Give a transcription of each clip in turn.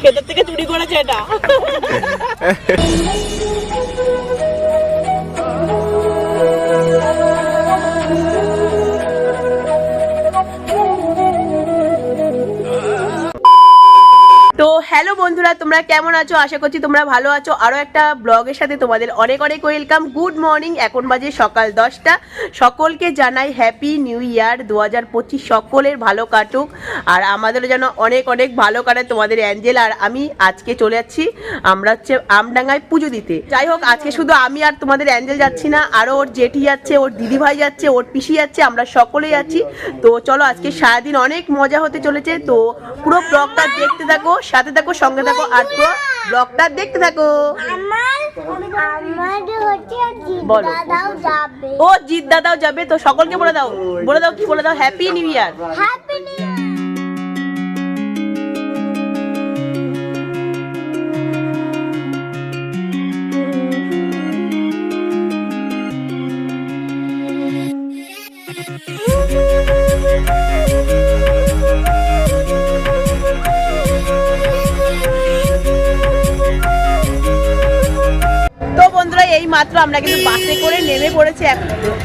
খেতের থেকে চুরি করেছে এটা। তো হ্যালো বন্ধুরা, তোমরা কেমন আছো? আশা করছি তোমরা ভালো আছো। আরও একটা ব্লগের সাথে তোমাদের অনেক অনেক ওয়েলকাম। গুড মর্নিং, এখন বাজে সকাল 10টা। সকলকে জানাই হ্যাপি নিউ ইয়ার 2025। সকলের ভালো কাটুক, আর আমাদেরও যেন অনেক অনেক ভালো কাটে। তোমাদের অ্যাঞ্জেল আর আমি আজকে চলে যাচ্ছি, আমরা হচ্ছে আমডাঙ্গায় পুজো দিতে। যাই হোক, আজকে শুধু আমি আর তোমাদের অ্যাঞ্জেল যাচ্ছি না, আরও ওর জেঠি যাচ্ছে, ওর দিদিভাই যাচ্ছে, ওর পিসি যাচ্ছে, আমরা সকলেই যাচ্ছি। তো চলো, আজকে সারাদিন অনেক মজা হতে চলেছে। তো পুরো ব্লগটা দেখতে থাকো, সাথে থাকো, সঙ্গে থাকো, আর পুরো ব্লগটা দেখতে থাকো। বলো। ও জিৎ দাদাও যাবে, তো সকলকে বলে দাও, বলে দাও, কি বলে দাও? Happy new year. Happy new year. এই মাত্র আমরা কিন্তু বাসে করে নেমে পড়েছি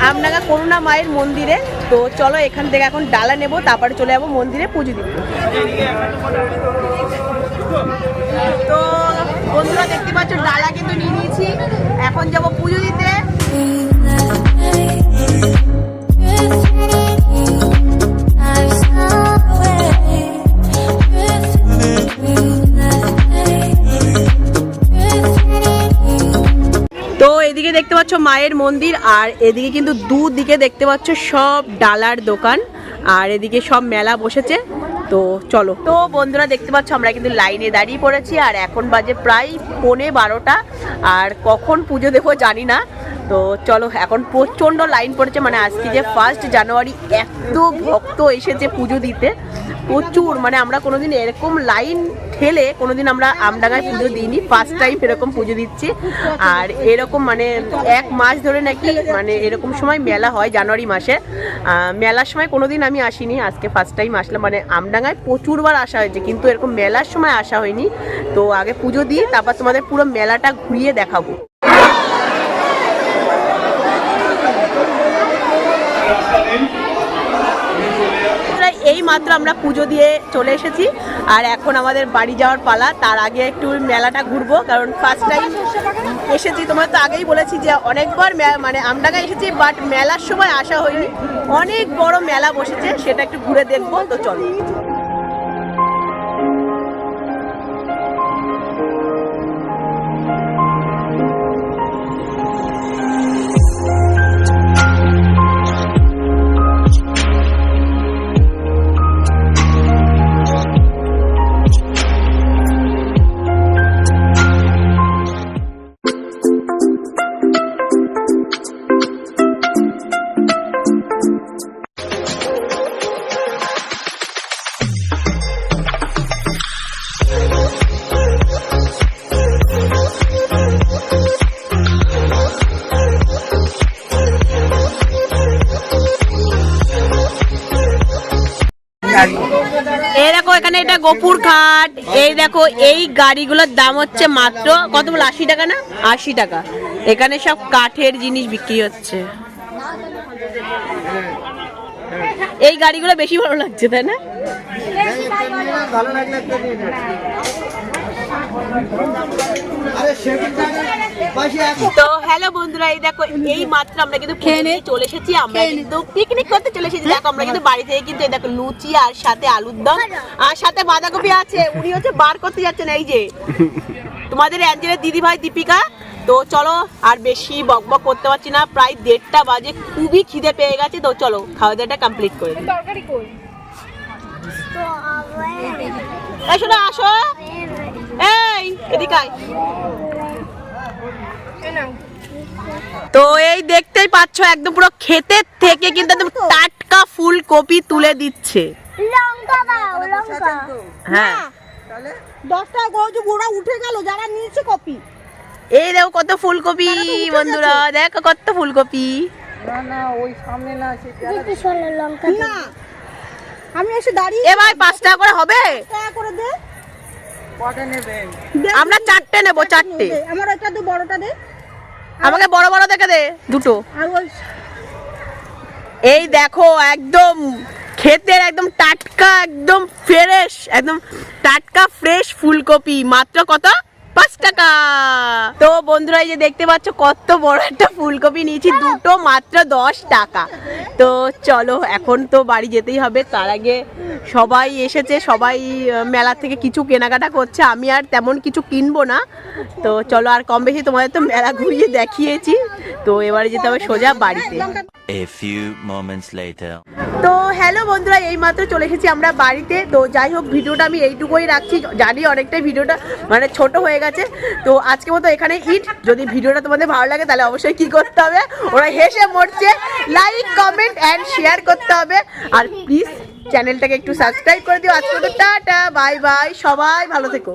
আমডাঙ্গা করুণা মায়ের মন্দিরে। তো চলো, এখান থেকে এখন ডালা নেব, তারপরে চলে যাবো মন্দিরে পুজো দিতে। তো বন্ধুরা দেখতে পাচ্ছ, ডালা কিন্তু নিয়ে নিয়েছি, এখন যাব পুজো দিতে। তো এদিকে দেখতে পাচ্ছ মায়ের মন্দির, আর এদিকে কিন্তু দুদিকে দেখতে পাচ্ছ সব ডালার দোকান, আর এদিকে সব মেলা বসেছে। তো চলো। তো বন্ধুরা দেখতে পাচ্ছ, আমরা কিন্তু লাইনে দাঁড়িয়ে পড়েছি, আর এখন বাজে প্রায় 11:15, আর কখন পুজো দেবো জানি না। তো চলো, এখন প্রচণ্ড লাইন পড়েছে, মানে আজকে যে 1 জানুয়ারি, এত ভক্ত এসেছে পুজো দিতে, প্রচুর। মানে আমরা কোনোদিন এরকম লাইন ঠেলে কোনোদিন আমরা আমডাঙ্গায় পুজো দিইনি, ফার্স্ট টাইম এরকম পুজো দিচ্ছি। আর এরকম মানে 1 মাস ধরে নাকি মানে এরকম সময় মেলা হয়, জানুয়ারি মাসে। মেলার সময় কোনোদিন আমি আসিনি, আজকে ফার্স্ট টাইম আসলাম। মানে আমডাঙ্গায় প্রচুরবার আসা হয়েছে, কিন্তু এরকম মেলার সময় আসা হয়নি। তো আগে পুজো দিই, তারপর তোমাদের পুরো মেলাটা ঘুরিয়ে দেখাবো। এই মাত্র আমরা পুজো দিয়ে চলে এসেছি, আর এখন আমাদের বাড়ি যাওয়ার পালা। তার আগে একটু মেলাটা ঘুরবো, কারণ ফার্স্ট টাইম এসেছি। তোমার তো আগেই বলেছি যে অনেকবার মানে আমডাঙ্গায় এসেছি, বাট মেলার সময় আসা হয়নি। অনেক বড় মেলা বসেছে, সেটা একটু ঘুরে দেখবো। তো চলো। এই দেখো, এখানে এটা গোপুর ঘাট। এই দেখো, এই গাড়িগুলোর দাম হচ্ছে মাত্র কত বলে, 80 টাকা না? 80 টাকা। এখানে সব কাঠের জিনিস বিক্রি হচ্ছে। এই গাড়িগুলো বেশি ভালো লাগছে, তাই না? তো হ্যালো বন্ধুরা, এই দেখো, এই মাত্র আমরা কিন্তু খেয়ে নিয়ে চলে এসেছি। আমরা কিন্তু পিকনিক করতে চলে এসেছি। দেখো, আমরা কিন্তু বাড়ি থেকে কিন্তু এই দেখো লুচি, আর সাথে আলুর দম, আর সাথে বাঁধাকপি আছে। উনি হচ্ছে বার করতে যাচ্ছেন, এই যে তোমাদের অ্যাঞ্জেলের দিদিভাই দীপিকা। তো চলো, আর বেশি বকবক করতে পারছি না, প্রায় 1:30 বাজে, খুবই খিদে পেয়ে গেছে। তো চলো, খাওয়া দাওয়াটা কমপ্লিট করে দিই। শোনো, আসো, এই এদিকে আয়। তো এই দেখতেই পাচ্ছ, একদম পুরো ক্ষেতের থেকে কিন্তু একদম টাটকা ফুলকপি তুলে দিচ্ছে। হ্যাঁ, 10 টাকা গজু বুড়া উঠে গেল, যারা নিয়েছে কপি। এই দেখো কত ফুলকপি বন্ধুরা, দেখো কত ফুলকপি। না না, ওই সামনে না, সেটা লঙ্কা না। আমি এসে দাঁড়িয়ে, এ ভাই 5 টাকা করে হবে? টাকা করে দে। দে, আমরা 4টে নেবো, 4টে। দে, আমার ওইটা দে, বড়টা দে। আমাকে বড় বড় দেখে দে দুটো। আর ওই এই দেখো একদম ক্ষেতের একদম টাটকা, একদম ফ্রেশ, একদম টাটকা ফ্রেশ ফুলকপি, মাত্র কত? 5 টাকা। তো বন্ধুরা এই যে দেখতে পাচ্ছ কত বড় একটা ফুলকপি নিয়েছি, দুটো মাত্র 10 টাকা। তো চলো এখন তো বাড়ি যেতেই হবে, তার আগে সবাই এসেছে, সবাই মেলা থেকে কিছু কেনাকাটা করছে, আমি আর তেমন কিছু কিনবো না। তো চলো, আর কম বেশি তোমাদের তো মেলা ঘুরিয়ে দেখিয়েছি, তো এবারে যেতে হবে সোজা বাড়িতে। A few moments later. তো হ্যালো বন্ধুরা, এইমাত্র চলে এসেছি আমরা বাড়িতে। তো যাই হোক, ভিডিওটা আমি এইটুকুই রাখছি, জানি অনেকটাই ভিডিওটা মানে ছোট হয়ে গেছে। তো আজকে মতো এখানে ইট। যদি ভিডিওটা তোমাদের ভালো লাগে তাহলে অবশ্যই কি করতে হবে, ওরা হেসে মরছে, লাইক কমেন্ট অ্যান্ড শেয়ার করতে হবে। আর প্লিজ চ্যানেলটাকে একটু সাবস্ক্রাইব করে দিও। আজকে তো টাটা, বাই বাই, সবাই ভালো থেকো।